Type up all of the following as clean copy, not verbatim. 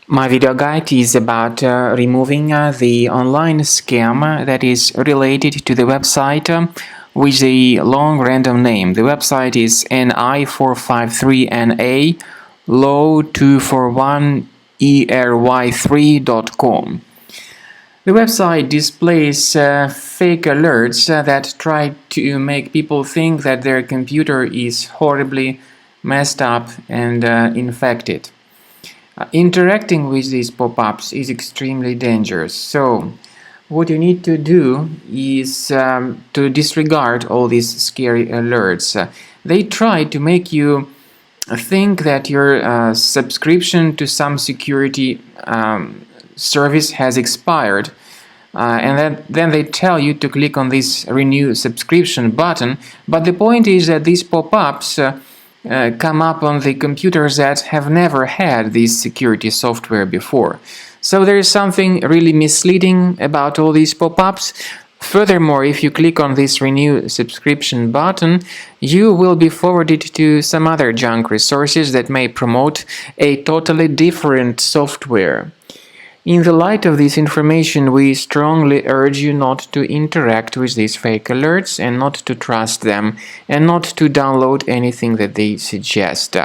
My video guide is about removing the online scam that is related to the website with a long random name. The website is ni453na low241ery3.com. The website displays fake alerts that try to make people think that their computer is horribly messed up and infected. Interacting with these pop-ups is extremely dangerous. So what you need to do is to disregard all these scary alerts. They try to make you think that your subscription to some security service has expired. And then they tell you to click on this renew subscription button. But the point is that these pop-ups come up on the computers that have never had this security software before. So there is something really misleading about all these pop-ups. Furthermore, if you click on this renew subscription button, you will be forwarded to some other junk resources that may promote a totally different software. In the light of this information, we strongly urge you not to interact with these fake alerts and not to trust them and not to download anything that they suggest.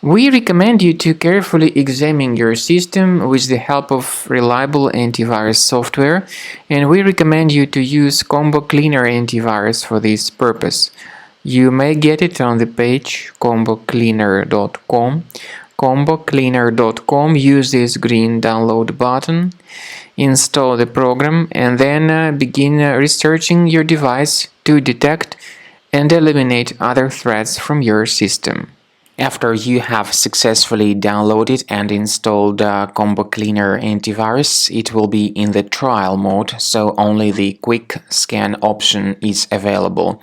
We recommend you to carefully examine your system with the help of reliable antivirus software, and we recommend you to use Combo Cleaner antivirus for this purpose. You may get it on the page combocleaner.com. combocleaner.com. Use this green download button, install the program, and then begin researching your device to detect and eliminate other threats from your system. After you have successfully downloaded and installed Combo Cleaner antivirus, it will be in the trial mode, so only the quick scan option is available.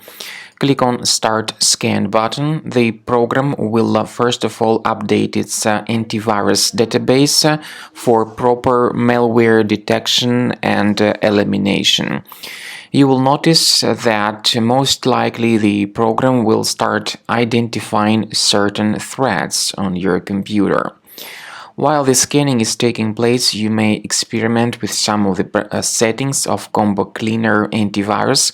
Click on Start Scan button. The program will first of all update its antivirus database for proper malware detection and elimination. You will notice that most likely the program will start identifying certain threats on your computer. While the scanning is taking place, you may experiment with some of the settings of Combo Cleaner antivirus.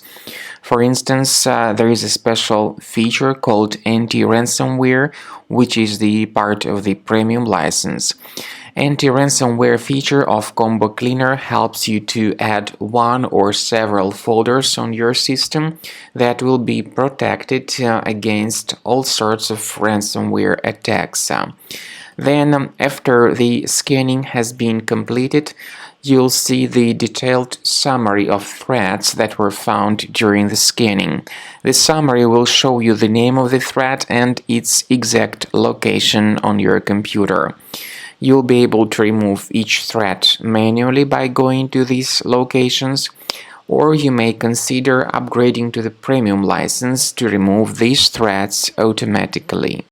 For instance, there is a special feature called anti-ransomware, which is the part of the premium license. Anti-ransomware feature of Combo Cleaner helps you to add one or several folders on your system that will be protected against all sorts of ransomware attacks. Then, after the scanning has been completed, you'll see the detailed summary of threats that were found during the scanning. The summary will show you the name of the threat and its exact location on your computer. You'll be able to remove each threat manually by going to these locations, or you may consider upgrading to the premium license to remove these threats automatically.